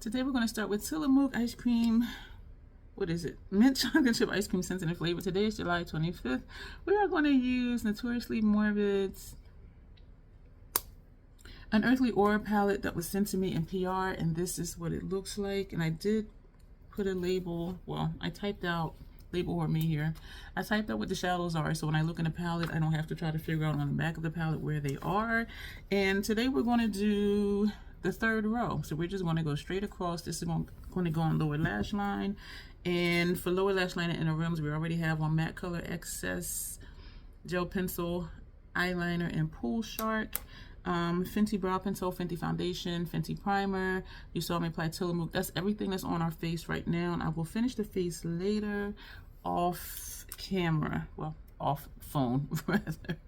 Today we're going to start with Tillamook ice cream. What is it? Mint chocolate chip ice cream, scent and flavor. Today is July 25th. We are going to use Notoriously Morbid's Unearthly Aura palette that was sent to me in PR, and this is what it looks like. And I did put a label, well, I typed out, label or me here, I typed out what the shadows are, so when I look in the palette, I don't have to try to figure out on the back of the palette where they are. And today we're going to do the third row, so we're just going to go straight across. This is going to go on lower lash line, and for lower lash line and inner rims, we already have on Matte Color Excess gel pencil, eyeliner, and Pool Shark. Fenty brow pencil, Fenty foundation, Fenty primer. You saw me apply Tillamook. That's everything that's on our face right now, and I will finish the face later off camera. Well, off phone rather.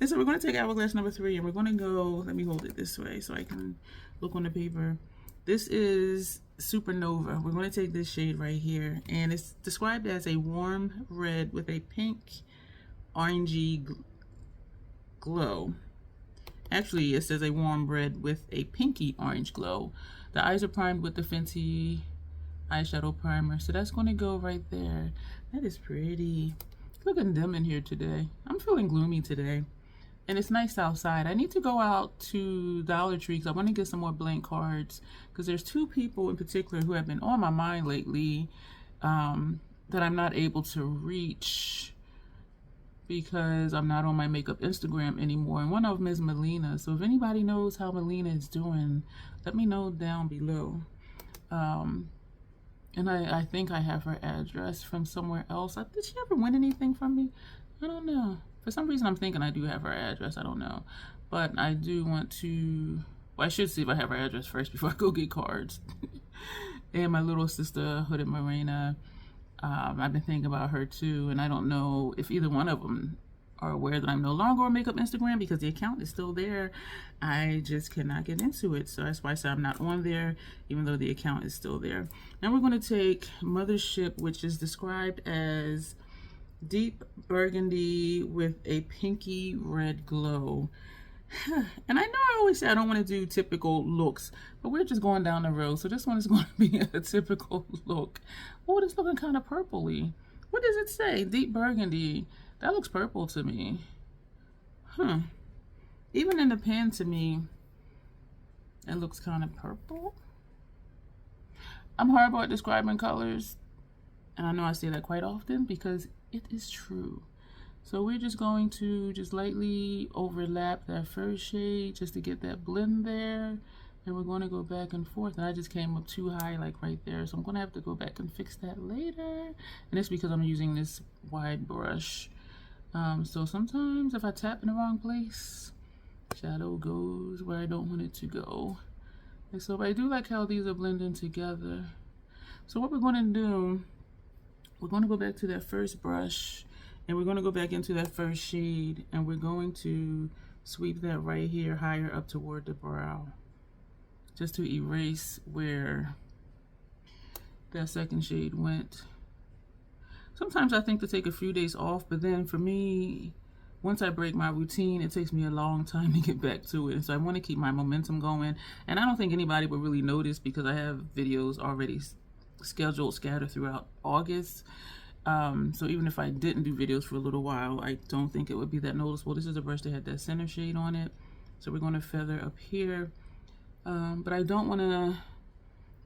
And so we're going to take hourglass number 3, and we're going to go, let me hold it this way so I can look on the paper. This is Supernova. We're going to take this shade right here, and it's described as a warm red with a pink orangey glow. Actually, it says a warm red with a pinky orange glow. The eyes are primed with the Fenty eyeshadow primer, so that's going to go right there. That is pretty. It's looking dim in here today. I'm feeling gloomy today, and it's nice outside. I need to go out to Dollar Tree because I want to get some more blank cards, because there's 2 people in particular who have been on my mind lately that I'm not able to reach because I'm not on my makeup Instagram anymore, and one of them is Melina. So if anybody knows how Melina is doing, let me know down below. And I think I have her address from somewhere else. Did she ever win anything from me? I don't know. For some reason I'm thinking I do have her address. I don't know. But I do want to, well, I should see if I have her address first before I go get cards. And my little sister, Hooded Morena, I've been thinking about her too, and I don't know if either one of them are aware that I'm no longer on makeup Instagram because the account is still there. I just cannot get into it, so that's why I said I'm not on there, even though the account is still there. Now we're going to take Mothership, which is described as deep burgundy with a pinky red glow. And I know I always say I don't want to do typical looks, but we're just going down the road, so this one is going to be a typical look. Oh, it's looking kind of purpley. What does it say? Deep burgundy. That looks purple to me. Even in the pen, to me, it looks kind of purple. I'm horrible at describing colors, and I know I say that quite often because it is true. So we're just going to just lightly overlap that first shade just to get that blend there. And we're going to go back and forth. And I just came up too high, like right there. So I'm going to have to go back and fix that later. And it's because I'm using this wide brush. So sometimes if I tap in the wrong place, shadow goes where I don't want it to go. And so I do like how these are blending together. So what we're going to do, we're going to go back to that first brush. And we're going to go back into that first shade, and we're going to sweep that right here higher up toward the brow, just to erase where that second shade went. Sometimes I think to take a few days off, but then for me, once I break my routine, it takes me a long time to get back to it. And so I want to keep my momentum going. And I don't think anybody will really notice because I have videos already scheduled, scattered throughout August. So even if I didn't do videos for a little while, I don't think it would be that noticeable. This is a brush that had that center shade on it. So we're going to feather up here. But I don't want to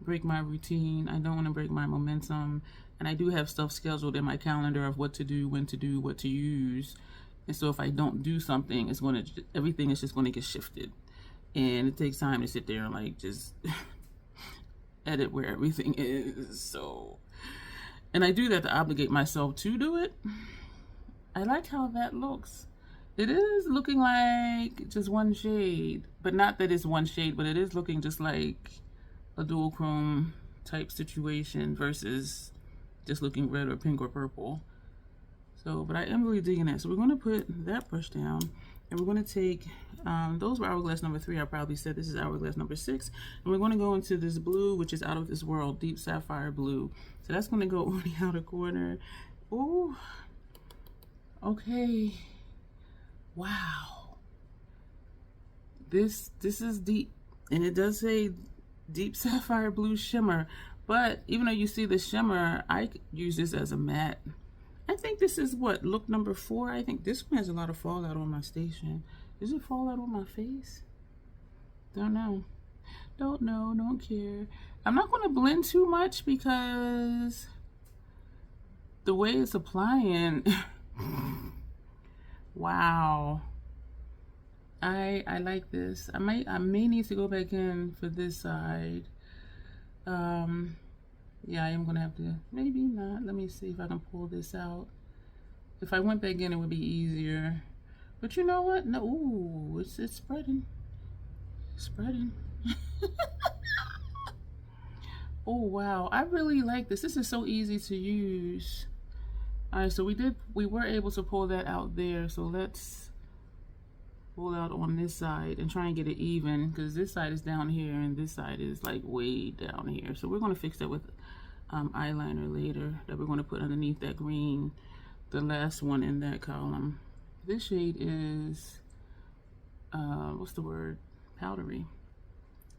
break my routine. I don't want to break my momentum. And I do have stuff scheduled in my calendar of what to do, when to do, what to use. And so if I don't do something, it's going to, everything is just going to get shifted. And it takes time to sit there and like just edit where everything is. So... and I do that to obligate myself to do it. I like how that looks. It is looking like just one shade, but not that it's one shade, but it is looking just like a dual chrome type situation versus just looking red or pink or purple. So, but I am really digging it. So we're going to put that brush down, and we're going to take, those were hourglass number 3. I probably said this is hourglass number 6. And we're going to go into this blue, which is out of this world, deep sapphire blue. So that's going to go on the outer corner. Oh, okay. Wow. This is deep. And it does say deep sapphire blue shimmer. But even though you see the shimmer, I use this as a matte. I think this is what, look number 4. I think this one has a lot of fallout on my station. Is it fallout on my face? Don't know. Don't know, don't care. I'm not going to blend too much because the way it's applying, wow. I like this. I may need to go back in for this side. Yeah, I am gonna have to, maybe not. Let me see if I can pull this out. If I went back in, it would be easier. But you know what? No, ooh, it's spreading. Spreading. Oh wow, I really like this. This is so easy to use. All right, so we were able to pull that out there. So let's pull out on this side and try and get it even, because this side is down here and this side is like way down here. So we're going to fix that with eyeliner later that we're going to put underneath that green, the last one in that column. This shade is what's the word, powdery.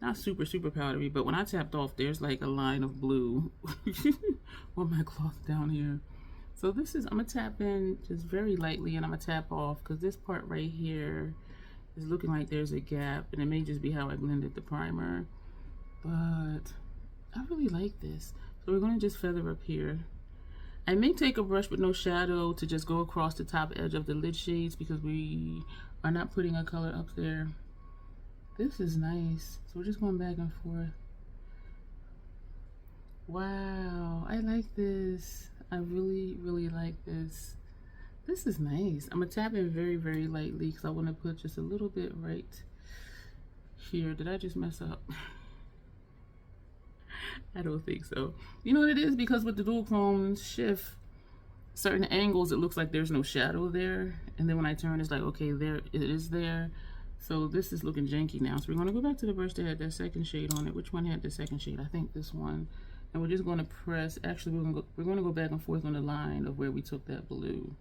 Not super powdery, but when I tapped off, there's like a line of blue on my cloth down here. So this is, I'm gonna tap in just very lightly and I'm gonna tap off, because this part right here is looking like there's a gap, and it may just be how I blended the primer, but I really like this. So we're gonna just feather up here. I may take a brush with no shadow to just go across the top edge of the lid shades, because we are not putting a color up there. This is nice. So we're just going back and forth. Wow, I like this. I really like this. This is nice. I'm gonna tap in very lightly because I want to put just a little bit right here. Did I just mess up? I don't think so. You know what it is? Because with the dual chrome shift, certain angles, it looks like there's no shadow there. And then when I turn, it's like, okay, there it is there. So this is looking janky now. So we're gonna go back to the brush that had that second shade on it. Which one had the second shade? I think this one. And we're just going to press, actually we're going to go back and forth on the line of where we took that blue.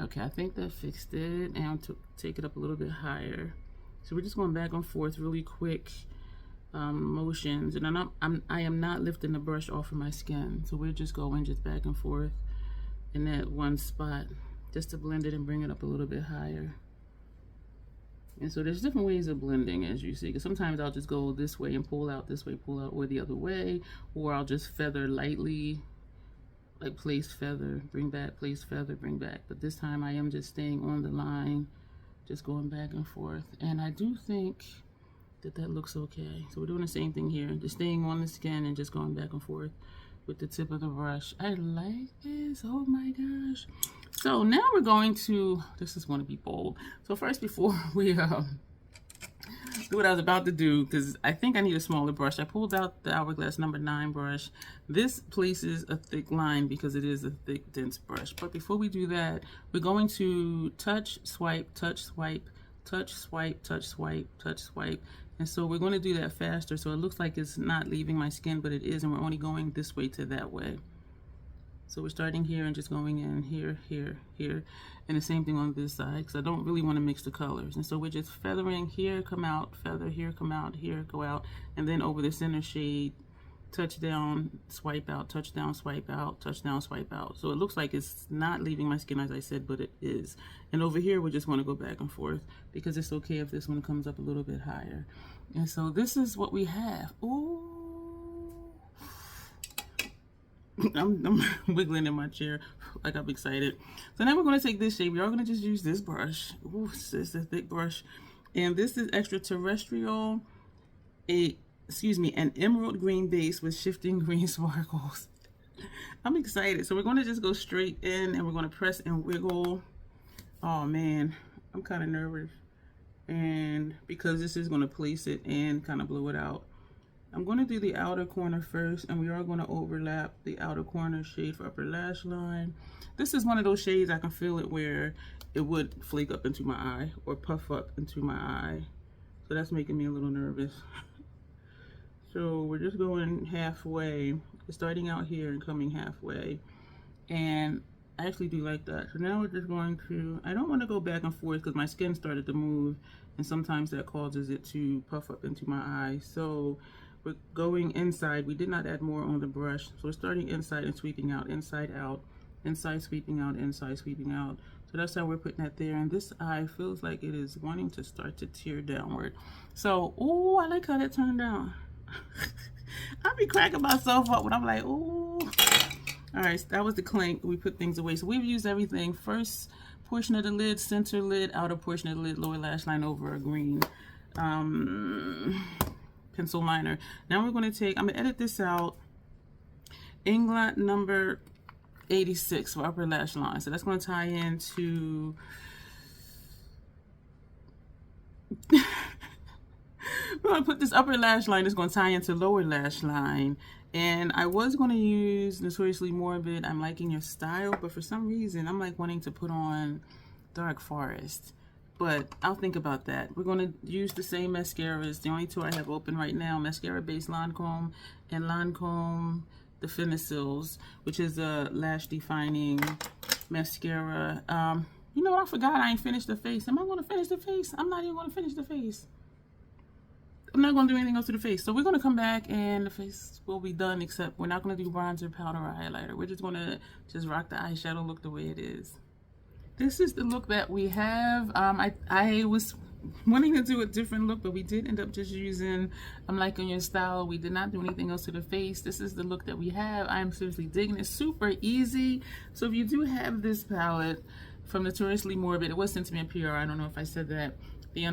Okay, I think that fixed it, and I'll take it up a little bit higher. So we're just going back and forth really quick motions, and I am not lifting the brush off of my skin. So we're just going just back and forth in that one spot just to blend it and bring it up a little bit higher. And so there's different ways of blending, as you see, because sometimes I'll just go this way and pull out, this way, pull out, or the other way, or I'll just feather lightly, like place feather, bring back, place feather, bring back. But this time I am just staying on the line, just going back and forth. And I do think that that looks okay. So we're doing the same thing here, just staying on the skin and just going back and forth with the tip of the brush. I like this, oh my gosh. So now we're going to, this is going to be bold. So first, before we do what I was about to do, because I think I need a smaller brush, I pulled out the Hourglass number 9 brush. This places a thick line because it is a thick, dense brush. But before we do that, we're going to touch, swipe, touch, swipe, touch, swipe, touch, swipe, touch, swipe. And so we're going to do that faster, so it looks like it's not leaving my skin, but it is, and we're only going this way to that way. So we're starting here and just going in here, here, here, and the same thing on this side, because I don't really want to mix the colors. And so we're just feathering here, come out, feather here, come out, here, go out, and then over the center shade, touch down, swipe out, touch down, swipe out, touch down, swipe out. So it looks like it's not leaving my skin, as I said, but it is. And over here, we're just going to go back and forth, because it's okay if this one comes up a little bit higher. And so this is what we have. Ooh. I'm wiggling in my chair like I'm excited. So now we're going to take this shade. We are going to just use this brush. Ooh, it's a thick brush. And this is Extraterrestrial, an emerald green base with shifting green sparkles. I'm excited. So we're going to just go straight in and we're going to press and wiggle. Oh man, I'm kind of nervous. And because this is going to place it and kind of blow it out. I'm going to do the outer corner first, and we are going to overlap the outer corner shade for upper lash line. This is one of those shades I can feel it where it would flake up into my eye or puff up into my eye. So that's making me a little nervous. So we're just going halfway, starting out here and coming halfway. And I actually do like that. So now we're just going to, I don't want to go back and forth because my skin started to move and sometimes that causes it to puff up into my eye. So we're going inside. We did not add more on the brush, so we're starting inside and sweeping out, inside out, inside sweeping out, inside sweeping out. So that's how we're putting that there. And this eye feels like it is wanting to start to tear downward. So, oh, I like how that turned out. I be cracking myself up when I'm like, oh. All right, so that was the clink. We put things away. So we've used everything. First portion of the lid, center lid, outer portion of the lid, lower lash line over a green pencil liner. Now we're going to take, I'm going to edit this out. Inglot number 86 for upper lash line. So that's going to tie into we're going to put this upper lash line, it's going to tie into lower lash line. And I was going to use Notoriously Morbid, I'm liking your style, but for some reason I'm like wanting to put on Dark Forest. But I'll think about that. We're going to use the same mascaras. The only two I have open right now, Mascara Base Lancome and Lancome the Finicils, which is a lash defining mascara. You know what, I forgot I ain't finished the face. Am I going to finish the face? I'm not even going to finish the face. I'm not going to do anything else to the face. So we're going to come back and the face will be done, except we're not going to do bronzer, powder, or highlighter. We're just going to just rock the eyeshadow look the way it is. This is the look that we have. I was wanting to do a different look, but we did end up just using I'm Liking Your Style. We did not do anything else to the face. This is the look that we have. I'm seriously digging it. Super easy. So if you do have this palette from Notoriously Morbid, it was sent to me in PR. I don't know if I said that. The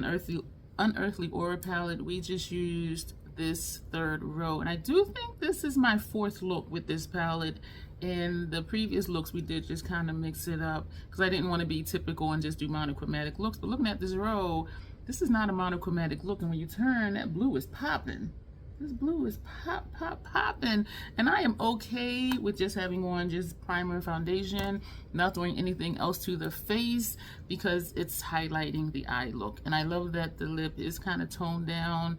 Unearthly Aura palette, we just used this third row, and I do think this is my fourth look with this palette. In the previous looks we did just kind of mix it up because I didn't want to be typical and just do monochromatic looks. But looking at this row, this is not a monochromatic look, and when you turn, that blue is popping. This blue is popping, and I am okay with just having on just primer and foundation, not doing anything else to the face because it's highlighting the eye look. And I love that the lip is kind of toned down,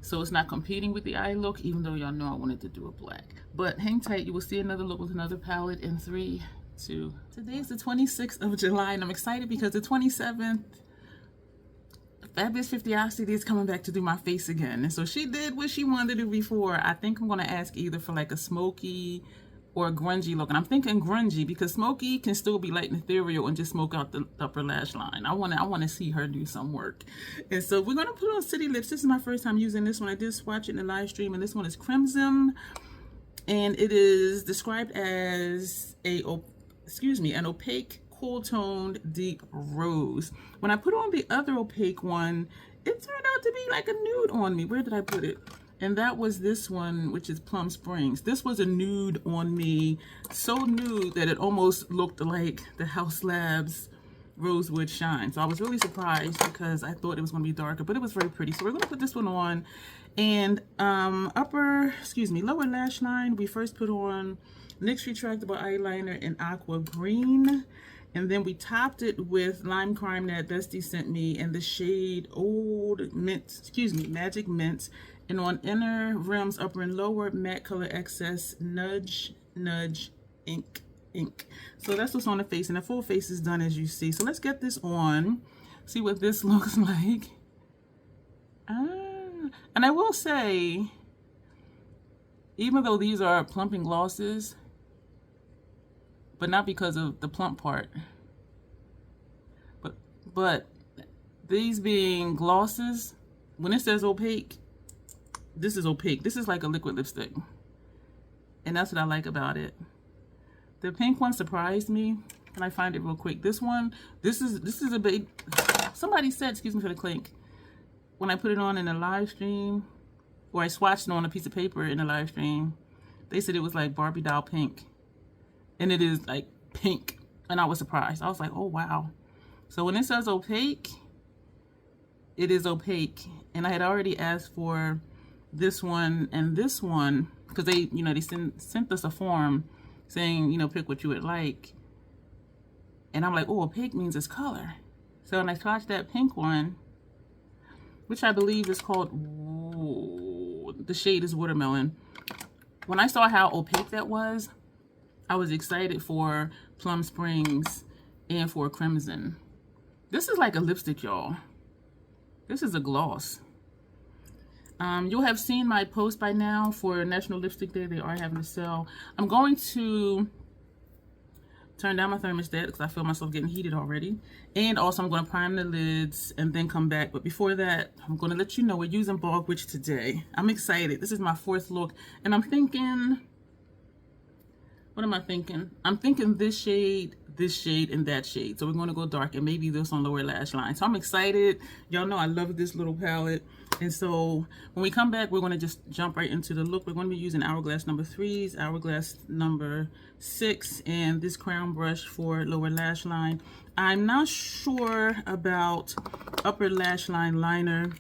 so it's not competing with the eye look, even though y'all know I wanted to do a black. But hang tight, you will see another look with another palette in 3, 2. Today is the 26th of July, and I'm excited because the 27th, Fabulous 50 is coming back to do my face again. And so she did what she wanted to do before. I think I'm going to ask either for like a smoky or a grungy look. And I'm thinking grungy because smoky can still be light and ethereal and just smoke out the upper lash line. I want to see her do some work. And so we're going to put on City Lips. This is my first time using this one. I did swatch it in the live stream, and this one is Crimson. And it is described as an opaque, cool-toned, deep rose. When I put on the other opaque one, it turned out to be like a nude on me. Where did I put it? And that was this one, which is Plum Springs. This was a nude on me, so nude that it almost looked like the House Labs Rosewood Shine. So I was really surprised because I thought it was going to be darker, but it was very pretty. So we're going to put this one on. And lower lash line, we first put on NYX Retractable Eyeliner in Aqua Green. And then we topped it with Lime Crime that Bestie sent me in the shade Magic Mint. And on inner rims, upper and lower, Matte Color Excess, Nudge, Ink. So that's what's on the face, and the full face is done as you see. So let's get this on, see what this looks like. And I will say, even though these are plumping glosses, but not because of the plump part, but these being glosses, when it says opaque, this is opaque. This is like a liquid lipstick, and that's what I like about it. The pink one surprised me, and I find it real quick. This one, this is a big. Somebody said, excuse me for the clink, when I put it on in a live stream, or I swatched it on a piece of paper in a live stream, they said it was like Barbie doll pink, and it is like pink, and I was surprised. I was like, oh wow. So when it says opaque, it is opaque, and I had already asked for this one and this one because they sent us a form saying, pick what you would like. And I'm like, oh, opaque means it's color. So when I swatched that pink one, which I believe is called, the shade is Watermelon. When I saw how opaque that was, I was excited for Plum Springs and for Crimson. This is like a lipstick, y'all. This is a gloss. You'll have seen my post by now for National Lipstick Day. They are having a sale. I'm going to turn down my thermostat because I feel myself getting heated already. And also I'm going to prime the lids and then come back. But before that, I'm going to let you know we're using Bog Witch today. I'm excited. This is my 4th look. And I'm thinking, what am I thinking? I'm thinking this shade, and that shade. So we're going to go dark and maybe this on lower lash line. So I'm excited. Y'all know I love this little palette. And so when we come back, we're going to just jump right into the look. We're going to be using Hourglass number 3s, Hourglass number 6, and this crown brush for lower lash line. I'm not sure about upper lash line liner.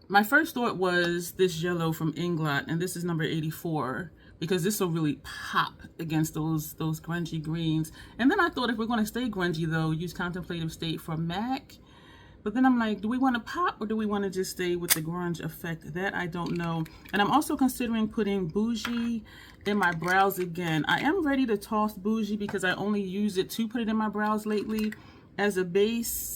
My first thought was this yellow from Inglot, and this is number 84. Because this will really pop against those grungy greens. And then I thought if we're going to stay grungy though, use Contemplative State for MAC. But then I'm like, do we want to pop or do we want to just stay with the grunge effect? That I don't know. And I'm also considering putting Bougie in my brows again. I am ready to toss Bougie because I only use it to put it in my brows lately as a base.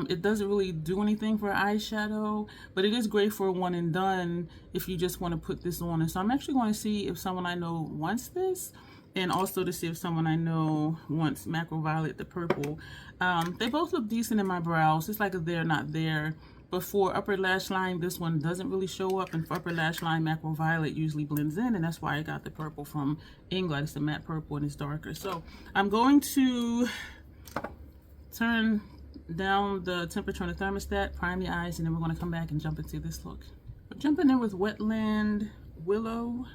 It doesn't really do anything for eyeshadow, but it is great for one and done if you just want to put this on. And so I'm actually going to see if someone I know wants this, and also to see if someone I know wants Macro Violet, the purple. They both look decent in my brows. It's like a there, not there. But for upper lash line, this one doesn't really show up. And for upper lash line, Macro Violet usually blends in. And that's why I got the purple from Inglot. It's the matte purple and it's darker. So I'm going to turn down the temperature on the thermostat, prime the eyes, and then we're going to come back and jump into this look. We're jumping in with Wetlands Willow,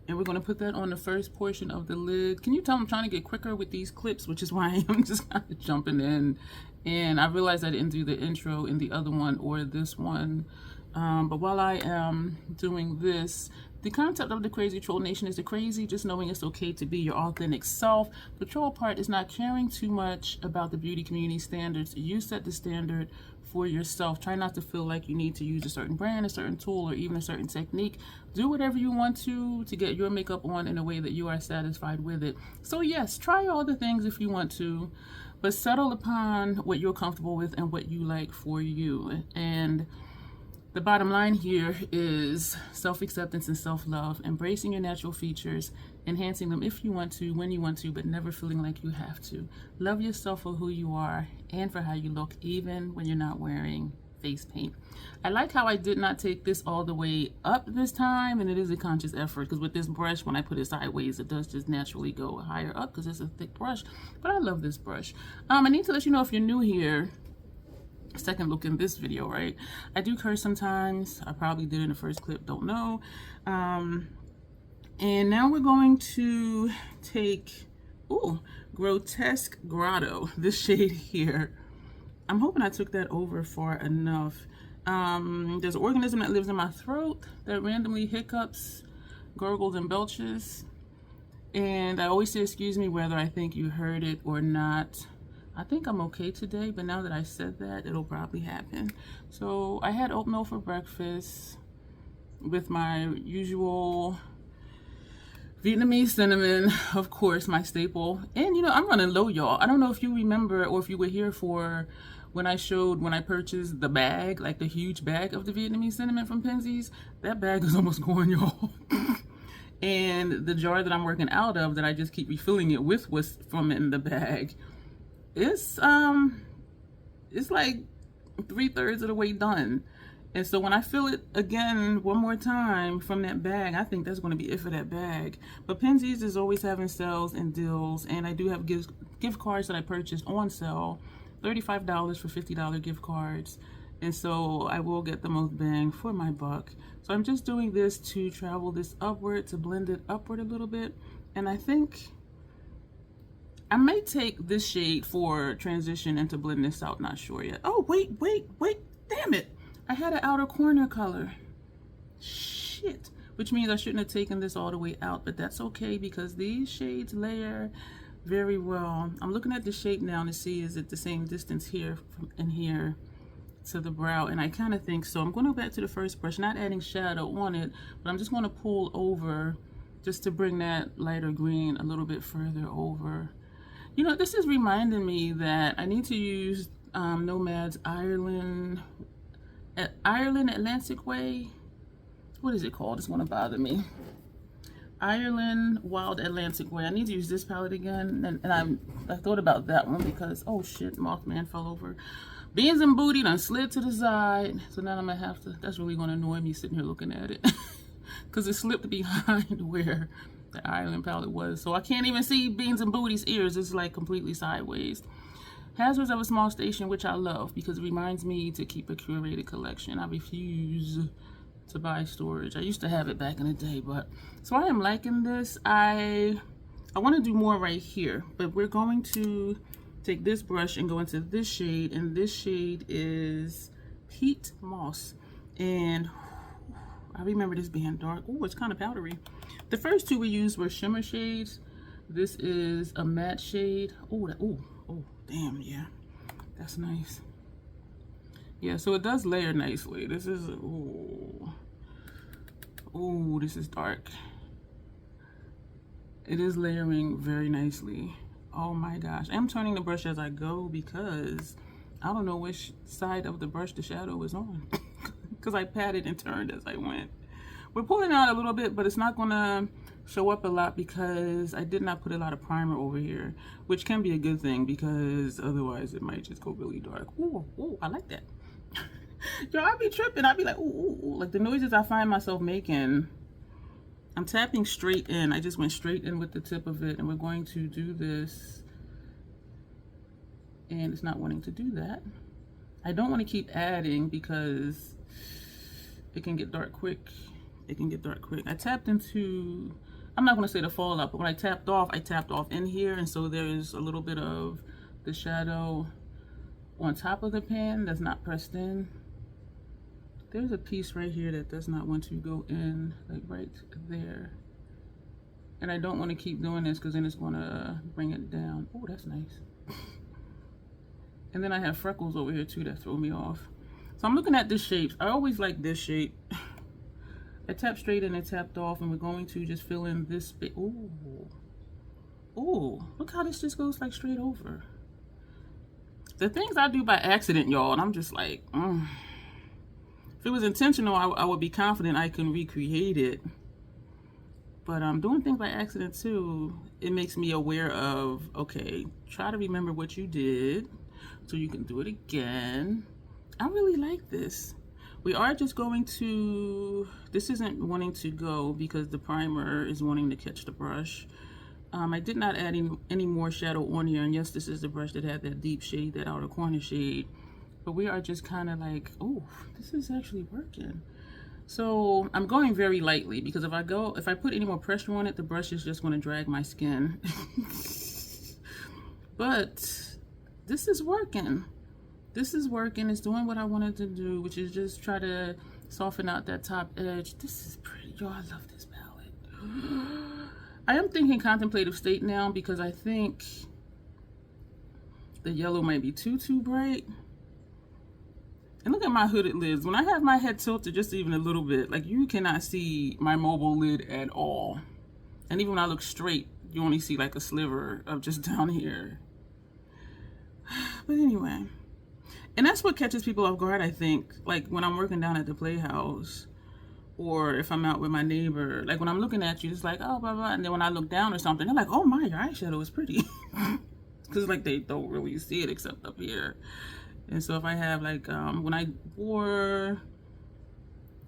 and we're going to put that on the first portion of the lid. Can you tell I'm trying to get quicker with these clips, which is why I'm just kind of jumping in. And I realized I didn't do the intro in the other one or this one. But while I am doing this, the concept of the Crazy Troll Nation is the crazy, just knowing it's okay to be your authentic self. The troll part is not caring too much about the beauty community standards. You set the standard for yourself. Try not to feel like you need to use a certain brand, a certain tool, or even a certain technique. Do whatever you want to get your makeup on in a way that you are satisfied with it. So yes, try all the things if you want to, but settle upon what you're comfortable with and what you like for you. And the bottom line here is self-acceptance and self-love, embracing your natural features, enhancing them if you want to, when you want to, but never feeling like you have to. Love yourself for who you are and for how you look, even when you're not wearing face paint. I like how I did not take this all the way up this time, and it is a conscious effort because with this brush, when I put it sideways, it does just naturally go higher up because it's a thick brush, but I love this brush. I need to let you know if you're new here, second look in this video, right? I do curse sometimes. I probably did in the first clip, don't know. And now we're going to take, Grotesque Grotto, this shade here. I'm hoping I took that over far enough. There's an organism that lives in my throat that randomly hiccups, gurgles, and belches. And I always say, excuse me, whether I think you heard it or not. I think I'm okay today, but now that I said that, it'll probably happen. So I had oatmeal for breakfast with my usual Vietnamese cinnamon, of course, my staple. And you know, I'm running low, y'all. I don't know if you remember or if you were here for when I purchased the bag, like the huge bag of the Vietnamese cinnamon from Penzies. That bag is almost gone, y'all. And the jar that I'm working out of that I just keep refilling it with was from in the bag. It's like 3/3 of the way done. And so when I fill it again one more time from that bag, I think that's going to be it for that bag. But Penzies is always having sales and deals, and I do have gift cards that I purchased on sale, $35 for $50 gift cards. And so I will get the most bang for my buck. So I'm just doing this to travel this upward, to blend it upward a little bit. And I think I may take this shade for transition and to blend this out, not sure yet. Oh, wait, damn it. I had an outer corner color. Shit. Which means I shouldn't have taken this all the way out, but that's okay because these shades layer very well. I'm looking at the shape now to see is it the same distance here from in here to the brow, and I kind of think so. I'm going to go back to the first brush, not adding shadow on it, but I'm just going to pull over just to bring that lighter green a little bit further over. You know, this is reminding me that I need to use Nomads Ireland, Ireland Atlantic Way. What is it called? It's going to bother me. Ireland Wild Atlantic Way. I need to use this palette again, and I thought about that one because, oh shit, Mothman fell over. Beans and Booty done slid to the side, so now I'm gonna have to, that's really gonna annoy me sitting here looking at it because it slipped behind where the Ireland palette was, so I can't even see Beans and Booty's ears. It's like completely sideways. Hazards of a Small Station, which I love because it reminds me to keep a curated collection. I refuse to buy storage. I used to have it back in the day, but so I am liking this. I want to do more right here, but we're going to take this brush and go into this shade, and this shade is Peat Moss, and I remember this being dark. Oh, it's kind of powdery. The first two we used were shimmer shades. This is a matte shade. Oh, damn, yeah, that's nice. Yeah, so it does layer nicely. This is, ooh, this is dark. It is layering very nicely. Oh my gosh. I'm turning the brush as I go because I don't know which side of the brush the shadow is on because I patted and turned as I went. We're pulling out a little bit, but it's not gonna show up a lot because I did not put a lot of primer over here, which can be a good thing because otherwise it might just go really dark. Ooh, I like that. Yo, I be tripping. I be like, ooh, like the noises I find myself making. I'm tapping straight in. I just went straight in with the tip of it, and we're going to do this. And it's not wanting to do that. I don't want to keep adding because it can get dark quick. It can get dark quick. I tapped into, I'm not going to say the fallout, but when I tapped off in here, and so there's a little bit of the shadow on top of the pan that's not pressed in. There's a piece right here that does not want to go in, like right there. And I don't want to keep doing this because then it's going to bring it down. Oh, that's nice. And then I have freckles over here too that throw me off. So I'm looking at this shape. I always like this shape. I tapped straight in and tapped off, and we're going to just fill in this bit. Ooh. Ooh, look how this just goes like straight over. The things I do by accident, y'all, and I'm just like, If it was intentional, I would be confident I can recreate it. But doing things by accident too, it makes me aware of, okay, try to remember what you did so you can do it again. I really like this. We are just going to, this isn't wanting to go because the primer is wanting to catch the brush. I did not add any more shadow on here, and yes, this is the brush that had that deep shade, that outer corner shade. But we are just kind of like, oh, this is actually working. So I'm going very lightly because if I put any more pressure on it, the brush is just going to drag my skin. But this is working. This is working. It's doing what I wanted to do, which is just try to soften out that top edge. This is pretty. Yo, I love this palette. I am thinking contemplative state now because I think the yellow might be too bright. And look at my hooded lids. When I have my head tilted just even a little bit, like you cannot see my mobile lid at all. And even when I look straight, you only see like a sliver of just down here. But anyway, and that's what catches people off guard, I think. Like when I'm working down at the Playhouse, or if I'm out with my neighbor, like when I'm looking at you, it's like, oh, blah, blah. And then when I look down or something, they're like, oh my, your eyeshadow is pretty. Because like they don't really see it except up here. And so if I have like, when I wore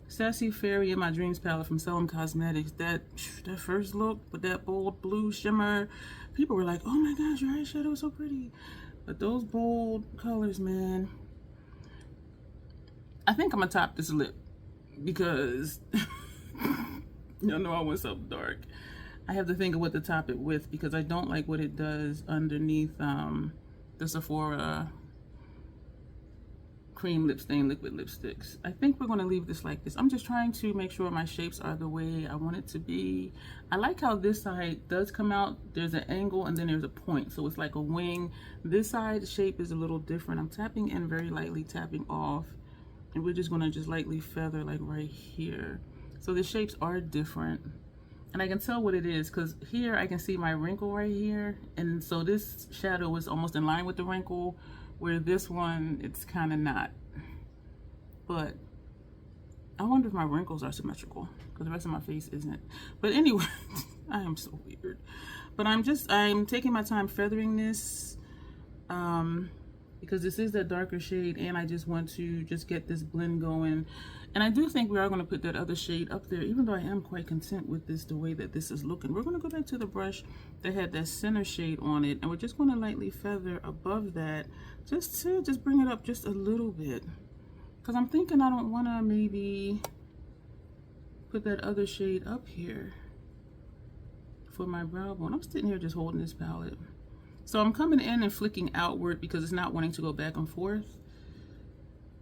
Sassy Fairy in my Dreams palette from Salem Cosmetics, that first look with that bold blue shimmer, people were like, oh my gosh, your eyeshadow is so pretty. But those bold colors, man, I think I'm gonna top this lip because y'all know I went so dark. I have to think of what to top it with because I don't like what it does underneath the Sephora cream lip stain liquid lipsticks. I think we're going to leave this like this. I'm just trying to make sure my shapes are the way I want it to be. I like how this side does come out. There's an angle and then there's a point, so it's like a wing. This side shape is a little different. I'm tapping in very lightly, tapping off, and we're just going to just lightly feather like right here. So the shapes are different, and I can tell what it is because here I can see my wrinkle right here, and so this shadow is almost in line with the wrinkle, where this one, it's kind of not. But I wonder if my wrinkles are symmetrical, because the rest of my face isn't. But anyway, I am so weird. But I'm taking my time feathering this, because this is that darker shade, and I just want to just get this blend going. And I do think we are going to put that other shade up there, even though I am quite content with this, the way that this is looking. We're going to go back to the brush that had that center shade on it, and we're just going to lightly feather above that, just to bring it up just a little bit. Because I'm thinking I don't want to maybe put that other shade up here for my brow bone. I'm sitting here just holding this palette. So I'm coming in and flicking outward because it's not wanting to go back and forth.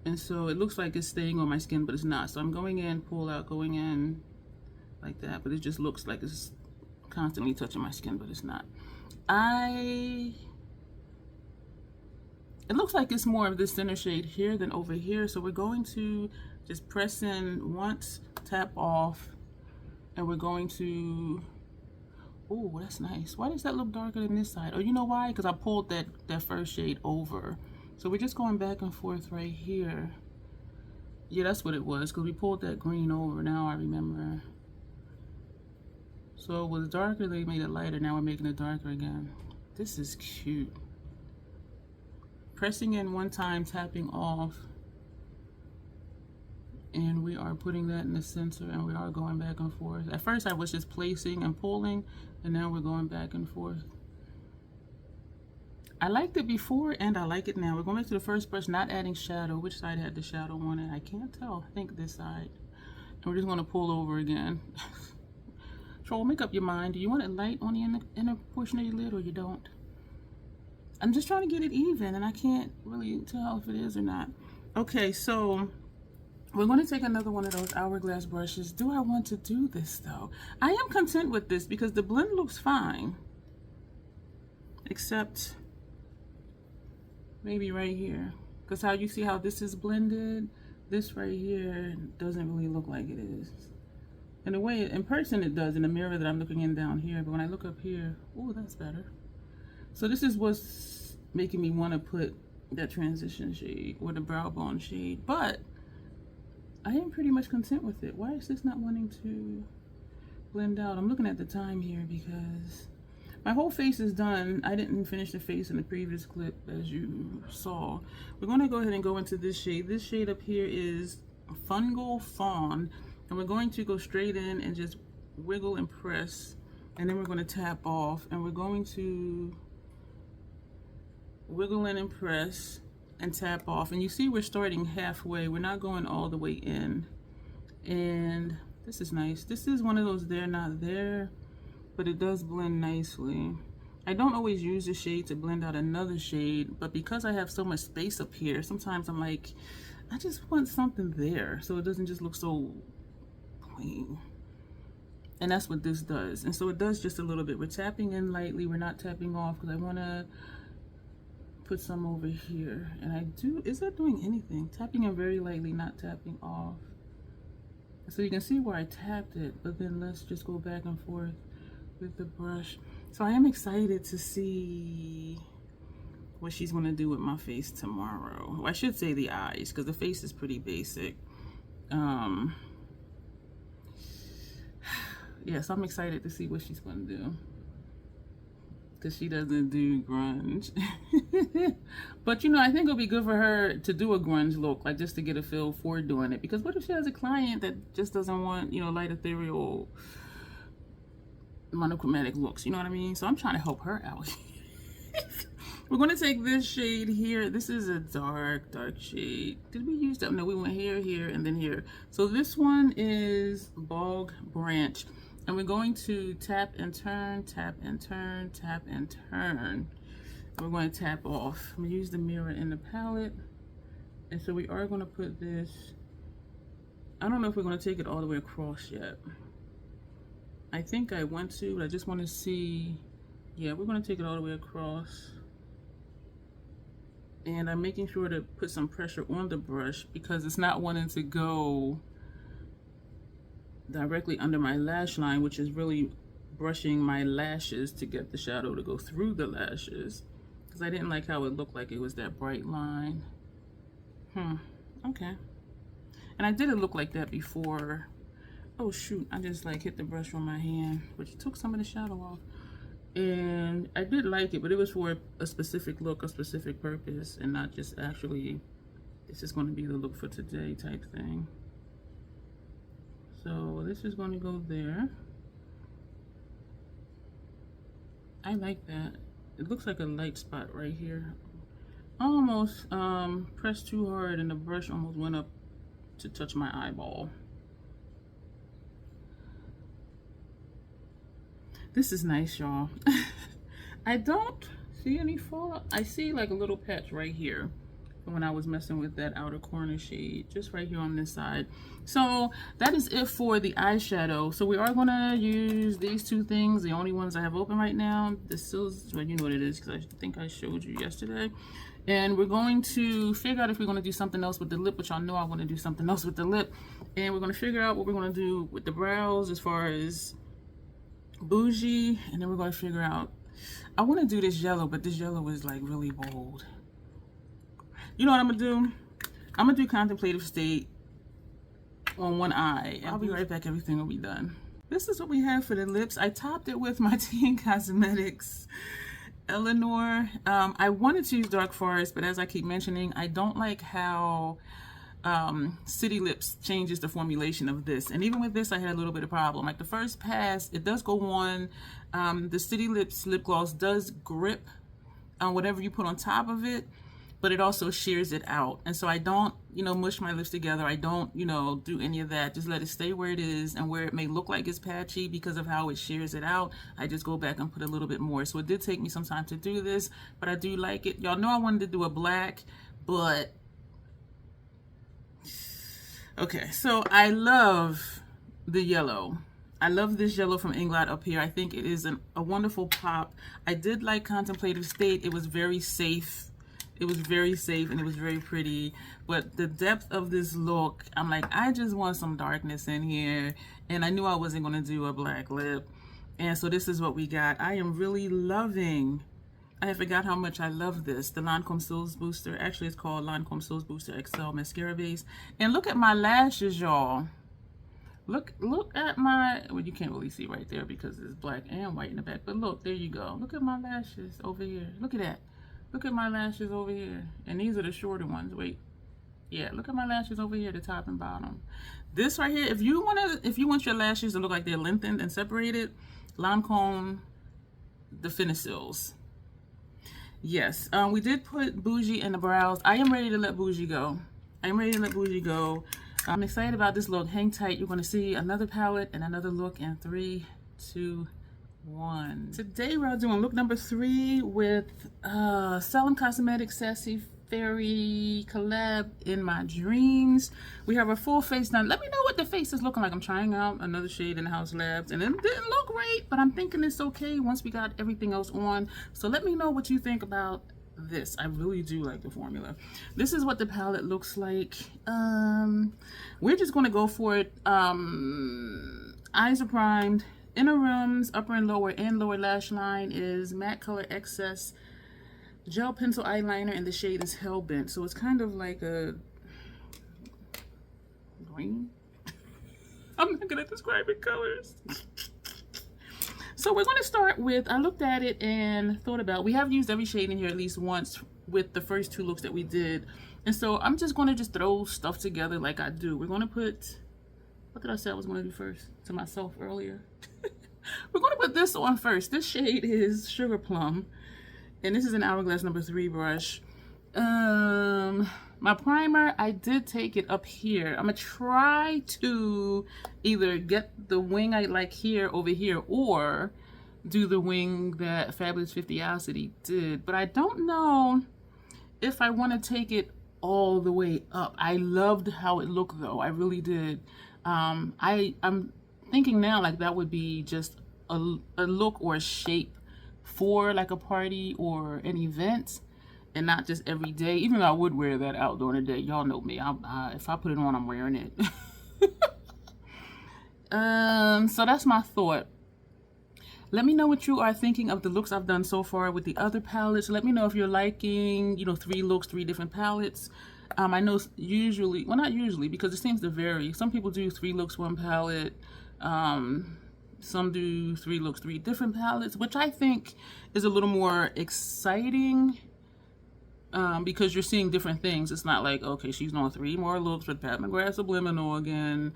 And so it looks like it's staying on my skin, but it's not. So I'm going in, pull out, going in like that. But it just looks like it's constantly touching my skin, but it's not. It looks like it's more of this center shade here than over here. So we're going to just press in once, tap off, and we're going to, oh, that's nice. Why does that look darker than this side? Oh, you know why? Because I pulled that first shade over. So we're just going back and forth right here. Yeah, that's what it was, because we pulled that green over. Now I remember. So it was darker, they made it lighter. Now we're making it darker again. This is cute. Pressing in one time, tapping off, and we are putting that in the center, and we are going back and forth. At first I was just placing and pulling, and now we're going back and forth. I liked it before and I like it now. We're going back to the first brush, not adding shadow. Which side had the shadow on it? I can't tell. I think this side. And we're just going to pull over again. Troll, make up your mind. Do you want it light on the inner portion of your lid, or you don't? I'm just trying to get it even, and I can't really tell if it is or not. Okay, so we're going to take another one of those hourglass brushes. Do I want to do this though? I am content with this because the blend looks fine, except maybe right here, because how you see how this is blended, this right here doesn't really look like it is. In a way, in person it does, in the mirror that I'm looking in down here, but when I look up here, oh, that's better. So this is what's making me want to put that transition shade or the brow bone shade, but I am pretty much content with it. Why is this not wanting to blend out? I'm looking at the time here because my whole face is done. I didn't finish the face in the previous clip, as you saw. We're going to go ahead and go into this shade. This shade up here is Fungal Fawn, and we're going to go straight in and just wiggle and press, and then we're going to tap off, and we're going to wiggle in and press and tap off. And you see we're starting halfway, we're not going all the way in. And this is nice. This is one of those there not there, but it does blend nicely. I don't always use the shade to blend out another shade, but because I have so much space up here, sometimes I'm like, I just want something there so it doesn't just look so plain. And that's what this does. And so it does just a little bit. We're tapping in lightly, we're not tapping off, because I want to put some over here. And I do, is that doing anything? Tapping in very lightly, not tapping off. So you can see where I tapped it, but then let's just go back and forth with the brush. So I am excited to see what she's going to do with my face tomorrow. Well, I should say the eyes, because the face is pretty basic. Yeah, so I'm excited to see what she's going to do, because she doesn't do grunge. But you know, I think it'll be good for her to do a grunge look, like just to get a feel for doing it. Because what if she has a client that just doesn't want, you know, light ethereal monochromatic looks, you know what I mean? So I'm trying to help her out. We're going to take this shade here. This is a dark shade. Did we use that? No, we went here, here, and then here. So this one is Bog Branch. And we're going to tap and turn, tap and turn, tap and turn. We're going to tap off. I'm going to use the mirror in the palette. And so we are going to put this, I don't know if we're going to take it all the way across yet. I think I want to, but I just want to see. Yeah, we're going to take it all the way across. And I'm making sure to put some pressure on the brush because it's not wanting to go directly under my lash line, which is really brushing my lashes to get the shadow to go through the lashes. because I didn't like how it looked like it was that bright line. Okay. And I didn't look like that before. Oh shoot, I just like hit the brush on my hand, which took some of the shadow off. And I did like it, but it was for a specific look, a specific purpose, and not just actually, this is going to be the look for today type thing. So this is going to go there. I like that. It looks like a light spot right here. I almost pressed too hard and the brush almost went up to touch my eyeball. This is nice, y'all. I don't see any fallout. I see like a little patch right here when I was messing with that outer corner shade, just right here on this side. So that is it for the eyeshadow. So we are gonna use these two things, the only ones I have open right now. This is, well, you know what it is, because I think I showed you yesterday. And we're going to figure out if we're gonna do something else with the lip, which I know I want to do something else with the lip. And we're gonna figure out what we're gonna do with the brows as far as bougie, and then we're going to figure out, I want to do this yellow, but this yellow is like really bold. You know what I'm gonna do? I'm gonna do contemplative state on one eye. I'll be right back. Everything will be done. This is what we have for the lips. I topped it with my Dion Cosmetics Eleanor. I wanted to use Dark Forest, but as I keep mentioning, I don't like how City Lips changes the formulation of this. And even with this, I had a little bit of problem. Like the first pass, it does go on. The City Lips lip gloss does grip on whatever you put on top of it, but it also shears it out. And so I don't, you know, mush my lips together. I don't, you know, do any of that. Just let it stay where it is, and where it may look like it's patchy because of how it shears it out, I just go back and put a little bit more. So it did take me some time to do this, but I do like it. Y'all know I wanted to do a black, but okay, so I love the yellow. I love this yellow from Inglot up here. I think it is a wonderful pop. I did like Contemplative State. It was very safe. It was very safe and it was very pretty. But the depth of this look, I'm like, I just want some darkness in here. And I knew I wasn't going to do a black lip. And so this is what we got. I am really loving, I forgot how much I love this. The Lancome Soul's Booster. Actually, it's called Lancome Soul's Booster XL Mascara Base. And look at my lashes, y'all. Look at my, well, you can't really see right there because it's black and white in the back. But look, there you go. Look at my lashes over here. Look at that. Look at my lashes over here. And these are the shorter ones. Wait. Yeah, look at my lashes over here, the top and bottom. This right here, if you want your lashes to look like they're lengthened and separated, Lancome the Finicils. Yes, we did put Bougie in the brows. I am ready to let Bougie go. I'm ready to let Bougie go. I'm excited about this look. Hang tight. You're going to see another palette and another look in 3, 2, 1. Today we're doing look number 3 with Salem Cosmetics Sassy Fairy collab In My Dreams. We have our full face done. Let me know what the face is looking like. I'm trying out another shade in House Labs and it didn't look great, but I'm thinking it's okay once we got everything else on. So let me know what you think about this. I really do like the formula. This is what the palette looks like. We're just going to go for it. Eyes are primed. Inner rims, upper and lower lash line is matte color excess gel pencil eyeliner, and the shade is Hellbent. So it's kind of like a green. I'm not gonna describe it colors. So we're going to start with, I looked at it and thought about, we have used every shade in here at least once with the first 2 looks that we did. And so I'm just going to throw stuff together like I do. We're going to put, what did I say I was going to do first to myself earlier? We're going to put this on first. This shade is Sugar Plum. And this is an Hourglass number 3 brush. My primer, I did take it up here. I'm going to try to either get the wing I like here over here or do the wing that Fabulous 50ocity did. But I don't know if I want to take it all the way up. I loved how it looked though. I really did. I'm thinking now like that would be just a look or a shape for like a party or an event. And not just every day, even though I would wear that out during the day. Y'all know me. If I put it on, I'm wearing it. So that's my thought. Let me know what you are thinking of the looks I've done so far with the other palettes. Let me know if you're liking, you know, 3 looks, 3 different palettes. I know usually, well, not usually, because it seems to vary. Some people do 3 looks, 1 palette. Some do 3 looks, 3 different palettes, which I think is a little more exciting because you're seeing different things. It's not like, okay, she's doing 3 more looks with Pat McGrath Subliminal again.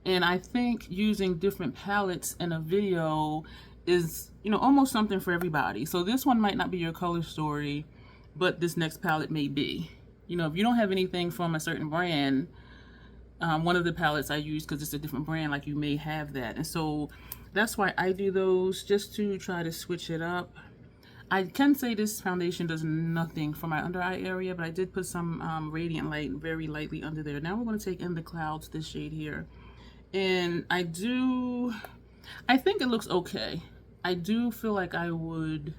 And I think using different palettes in a video is, you know, almost something for everybody. So this one might not be your color story, but this next palette may be. You know, if you don't have anything from a certain brand, one of the palettes I use, because it's a different brand, like you may have that. And so that's why I do those, just to try to switch it up. I can say this foundation does nothing for my under eye area, but I did put some Radiant Light very lightly under there. Now we're going to take In the Clouds, this shade here. And I think it looks okay. I do feel like I would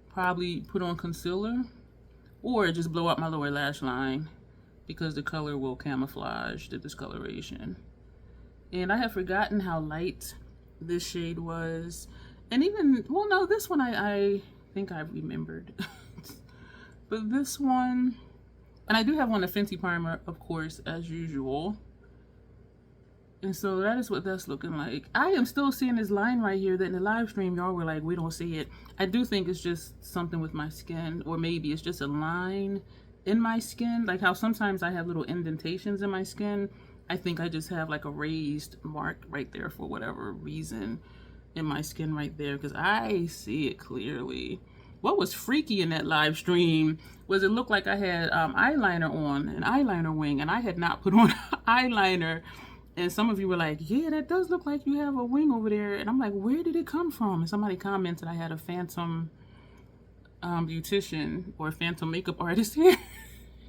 probably put on concealer or just blow up my lower lash line, because the color will camouflage the discoloration. And I have forgotten how light this shade was. And even, well, no, this one I think I remembered. But this one, and I do have on a Fenty primer, of course, as usual. And so that is what that's looking like. I am still seeing this line right here that in the live stream y'all were like, we don't see it. I do think it's just something with my skin, or maybe it's just a line in my skin, like how sometimes I have little indentations in my skin. I think I just have like a raised mark right there for whatever reason in my skin right there, because I see it clearly. What was freaky in that live stream was it looked like I had eyeliner on, an eyeliner wing, and I had not put on eyeliner. And some of you were like, yeah, that does look like you have a wing over there. And I'm like, where did it come from? And somebody commented I had a phantom beautician or a phantom makeup artist here.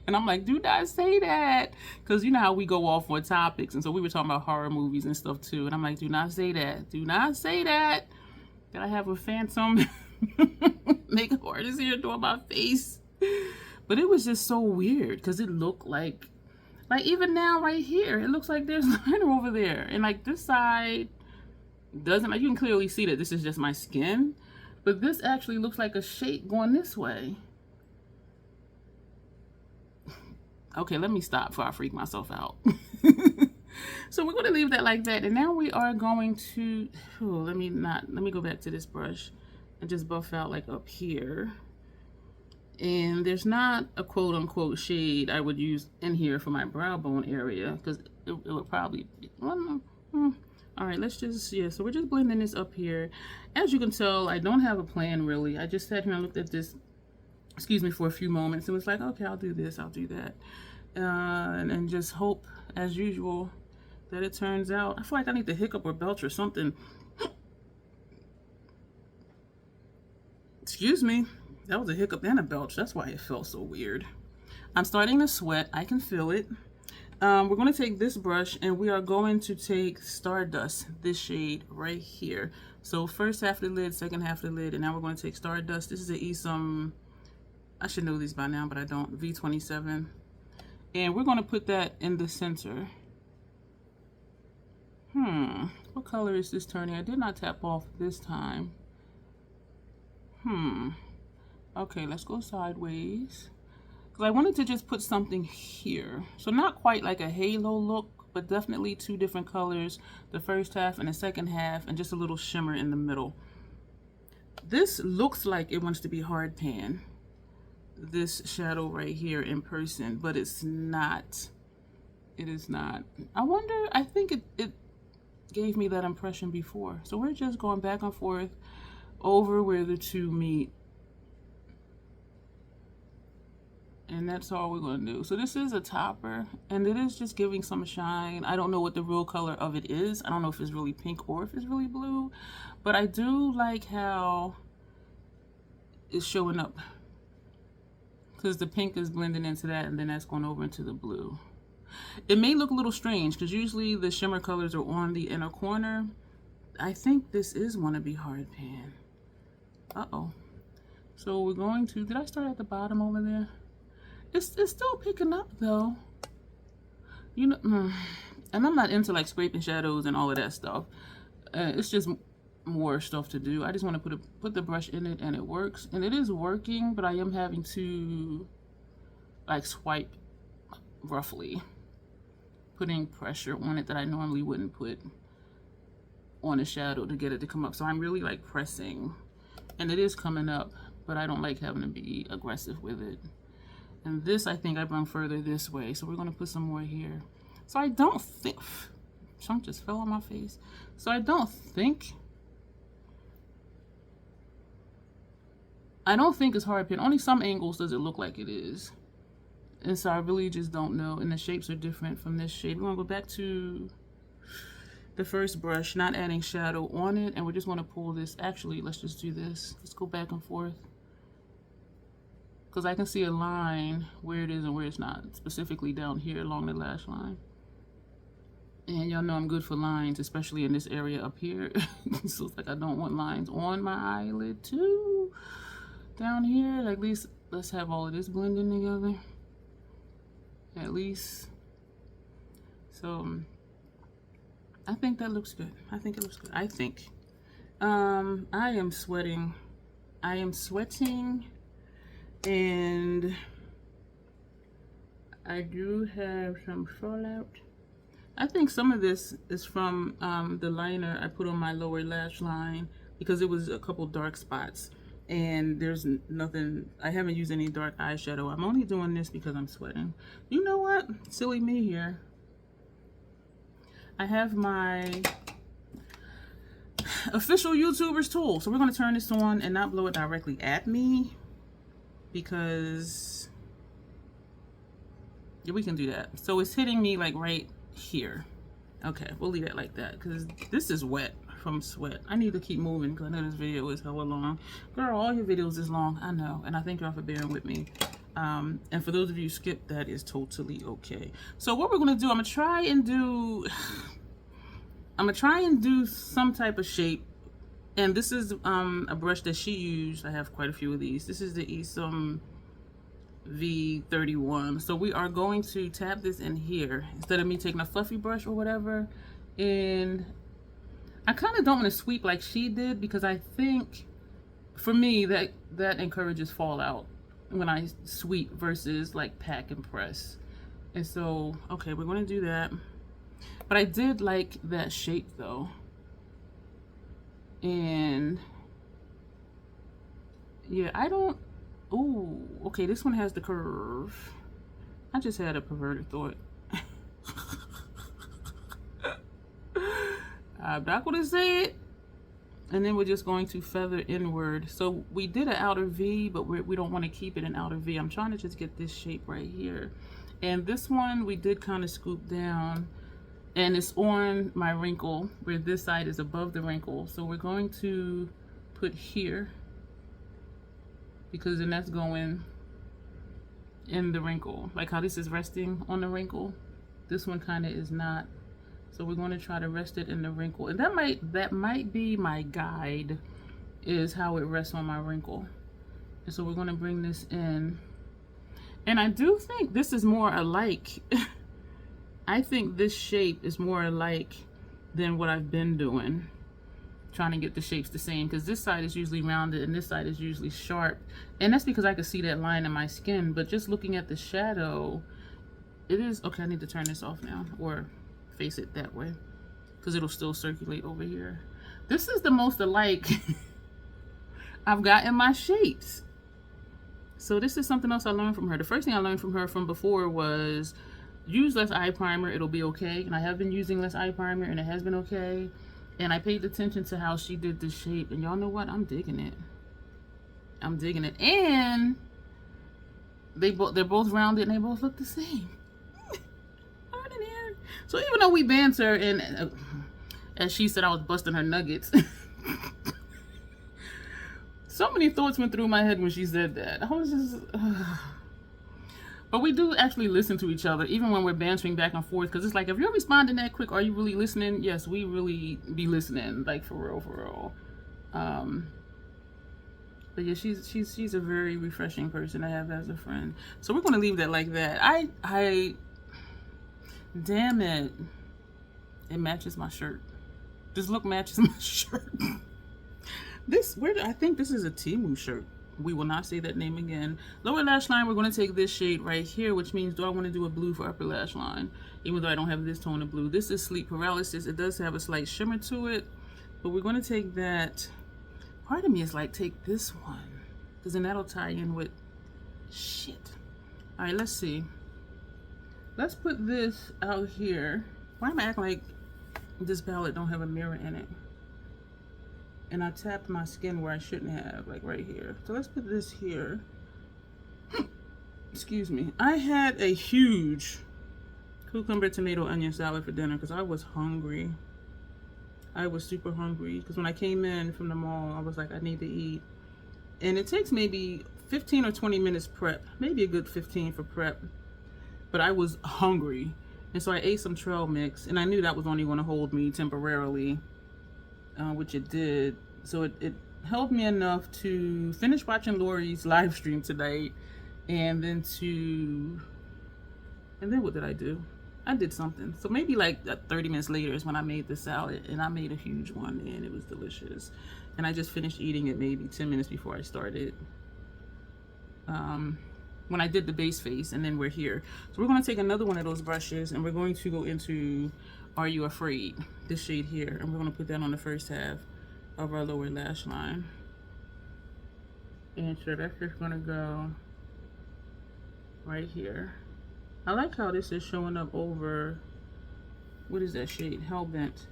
And I'm like, do not say that. Because you know how we go off on topics. And so we were talking about horror movies and stuff too. And I'm like, do not say that. Do not say that. That I have a phantom makeup artist here doing my face. But it was just so weird because it looked like even now right here, it looks like there's liner over there. And like this side doesn't, like you can clearly see that this is just my skin. But this actually looks like a shape going this way. Okay, let me stop before I freak myself out. So we're going to leave that like that. And now we are going to, let me go back to this brush and just buff out like up here. And there's not a quote unquote shade I would use in here for my brow bone area, because it would probably be, all right, let's just, yeah, so we're just blending this up here. As you can tell, I don't have a plan really. I just sat here and looked at this, excuse me, for a few moments and was like, okay, I'll do this, I'll do that. And just hope, as usual, that it turns out. I feel like I need to hiccup or belch or something. Excuse me. That was a hiccup and a belch. That's why it felt so weird. I'm starting to sweat. I can feel it. We're going to take this brush and we are going to take Stardust, this shade right here. So first half of the lid, second half of the lid, and now we're going to take Stardust. This is a Esom, I should know these by now, but I don't, V27. And we're going to put that in the center. What color is this turning? I did not tap off this time. Okay, let's go sideways. Because I wanted to just put something here. So not quite like a halo look, but definitely 2 different colors. The first half and the second half, and just a little shimmer in the middle. This looks like it wants to be hard pan. This shadow right here in person, but it's not. It is not. I wonder, I think it gave me that impression before. So we're just going back and forth over where the 2 meet. And that's all we're going to do. So this is a topper, and it is just giving some shine. I don't know what the real color of it is. I don't know if it's really pink or if it's really blue, but I do like how it's showing up, because the pink is blending into that, and then that's going over into the blue. It may look a little strange because usually the shimmer colors are on the inner corner. I think this is want to be hard pan. So we're going to, did I start at the bottom over there? It's still picking up though. You know, and I'm not into like scraping shadows and all of that stuff. It's just more stuff to do. I just want to put the brush in it, and it works. And it is working, but I am having to like swipe roughly, putting pressure on it that I normally wouldn't put on a shadow to get it to come up. So I'm really like pressing, and it is coming up, but I don't like having to be aggressive with it. And this, I think I bring further this way. So we're going to put some more here. So I don't think, chunk just fell on my face. So I don't think it's hard pin. Only some angles does it look like it is. And so I really just don't know. And the shapes are different from this shape. We're going to go back to the first brush, not adding shadow on it. And we're just going to pull this. Actually, let's just do this. Let's go back and forth. Because I can see a line where it is and where it's not. Specifically down here along the lash line. And y'all know I'm good for lines, especially in this area up here. So it's like I don't want lines on my eyelid too. Down here, at least let's have all of this blending together. At least. So I think that looks good. I think it looks good. I think. I am sweating. And I do have some fallout. I think some of this is from the liner I put on my lower lash line because it was a couple dark spots. And there's nothing, I haven't used any dark eyeshadow. I'm only doing this because I'm sweating. You know what? Silly me here. I have my official YouTuber's tool. So we're going to turn this on and not blow it directly at me. Because, yeah, we can do that. So it's hitting me like right here. Okay, we'll leave it like that because this is wet from sweat. I need to keep moving because I know this video is hella long. Girl, all your videos is long. I know, and I thank y'all for bearing with me. And for those of you who skipped, that is totally okay. So what we're gonna do, I'm gonna try and do some type of shape. And this is a brush that she used. I have quite a few of these. This is the Esom V31. So we are going to tap this in here instead of me taking a fluffy brush or whatever. And I kind of don't want to sweep like she did because I think for me that encourages fallout when I sweep versus like pack and press. And so, okay, we're going to do that. But I did like that shape though. And yeah, I don't, ooh, okay, this one has the curve. I just had a perverted thought. I'm not going to say it. And then we're just going to feather inward. So we did an outer V, but we don't want to keep it an outer V. I'm trying to just get this shape right here. And this one we did kind of scoop down. And it's on my wrinkle where this side is above the wrinkle. So we're going to put here because then that's going in the wrinkle. Like how this is resting on the wrinkle. This one kind of is not. So we're going to try to rest it in the wrinkle. And that might be my guide, is how it rests on my wrinkle. And so we're going to bring this in. And I do think this is more alike. I think this shape is more alike than what I've been doing, trying to get the shapes the same, because this side is usually rounded and this side is usually sharp. And that's because I can see that line in my skin, but just looking at the shadow, it is, okay, I need to turn this off now, or face it that way, because it'll still circulate over here. This is the most alike I've gotten my shapes. So this is something else I learned from her. The first thing I learned from her from before was use less eye primer, it'll be okay. And I have been using less eye primer and it has been okay. And I paid attention to how she did the shape, and y'all know what? I'm digging it. I'm digging it. And they're both rounded and they both look the same. So even though we banter and as she said I was busting her nuggets, so many thoughts went through my head when she said that. I was just but we do actually listen to each other even when we're bantering back and forth, because it's like, if you're responding that quick, are you really listening? Yes, we really be listening, like for real. But yeah, she's a very refreshing person to have as a friend. So we're gonna leave that like that. I damn it, it matches my shirt. This look matches my shirt. I think this is a Temu shirt. We will not say that name again. Lower lash line, we're going to take this shade right here, which means do I want to do a blue for upper lash line? Even though I don't have this tone of blue. This is Sleep Paralysis. It does have a slight shimmer to it, but we're going to take that. Part of me is like, take this one, because then that'll tie in with shit. All right, let's see. Let's put this out here. Why am I acting like this palette don't have a mirror in it? And I tapped my skin where I shouldn't have, like right here. So let's put this here. Excuse me. I had a huge cucumber, tomato, onion salad for dinner because I was hungry. I was super hungry because when I came in from the mall, I was like, I need to eat. And it takes maybe 15 or 20 minutes prep, maybe a good 15 for prep. But I was hungry. And so I ate some trail mix, and I knew that was only going to hold me temporarily. Which it did. So it helped me enough to finish watching Lori's live stream tonight, and then what did I do? I did something. So maybe like 30 minutes later is when I made the salad, and I made a huge one, and it was delicious. And I just finished eating it maybe 10 minutes before I started. When I did the base face, and then we're here. So we're going to take another one of those brushes, and we're going to go into Are You Afraid? This shade here, and we're going to put that on the first half of our lower lash line. And so that's just going to go right here. I like how this is showing up over, what is that shade? Hellbent.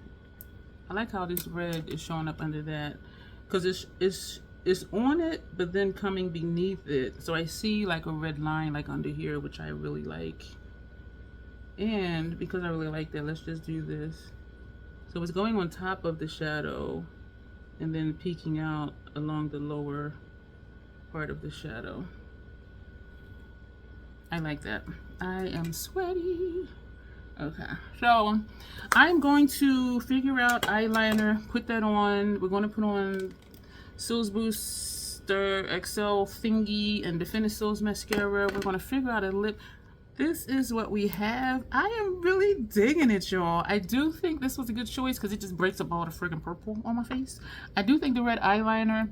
I like how this red is showing up under that, because it's on it, but then coming beneath it. So I see like a red line like under here, which I really like. And because I really like that, let's just do this. So it's going on top of the shadow and then peeking out along the lower part of the shadow. I like that. I am sweaty. Okay, so I'm going to figure out eyeliner, put that on. We're going to put on Cils Booster XL thingy and the Finish Cils mascara. We're going to figure out a lip. This is what we have. I am really digging it, y'all. I do think this was a good choice because it just breaks up all the friggin' purple on my face. I do think the red eyeliner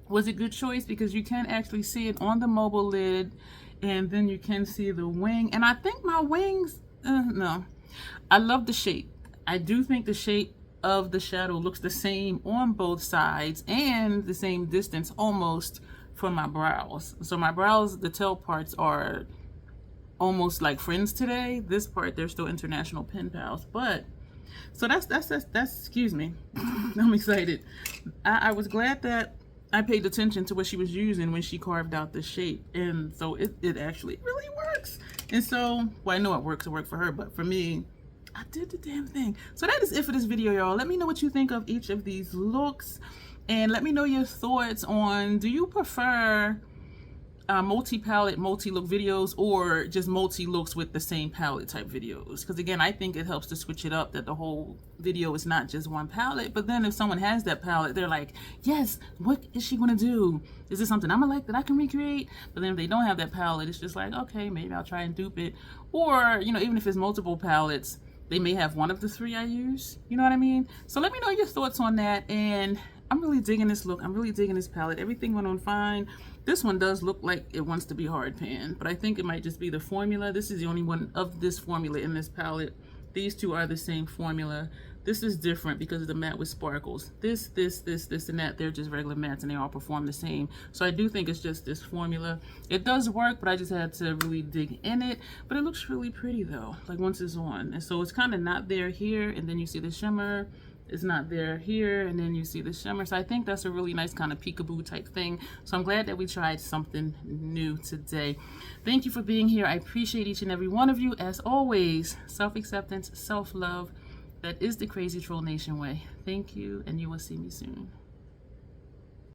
was a good choice because you can actually see it on the mobile lid, and then you can see the wing. And I think my wings, no. I love the shape. I do think the shape of the shadow looks the same on both sides and the same distance almost from my brows. So my brows, the tail parts are almost like friends today. This part, they're still international pen pals. But so that's excuse me. I'm excited. I was glad that I paid attention to what she was using when she carved out the shape, and so it actually really works. And so, well, I know it works. It worked for her, but for me, I did the damn thing. So that is it for this video, y'all. Let me know what you think of each of these looks, and let me know your thoughts on, do you prefer multi-palette, multi-look videos, or just multi-looks with the same palette type videos? Because again, I think it helps to switch it up, that the whole video is not just one palette. But then if someone has that palette, they're like, yes, what is she gonna do? Is this something I'm gonna like that I can recreate? But then if they don't have that palette, it's just like, okay, maybe I'll try and dupe it. Or, you know, even if it's multiple palettes, they may have one of the three I use. You know what I mean? So let me know your thoughts on that. And I'm really digging this look. I'm really digging this palette. Everything went on fine. This one does look like it wants to be hard pan, but I think it might just be the formula. This is the only one of this formula in this palette. These two are the same formula. This is different because of the matte with sparkles. This, and that, they're just regular mattes and they all perform the same. So I do think it's just this formula. It does work, but I just had to really dig in it. But it looks really pretty though, like once it's on. And so it's kind of not there here, and then you see the shimmer. It's not there here, and then you see the shimmer. So I think that's a really nice kind of peekaboo type thing. So I'm glad that we tried something new today. Thank you for being here. I appreciate each and every one of you. As always, self-acceptance, self-love. That is the Crazy Troll Nation way. Thank you, and you will see me soon.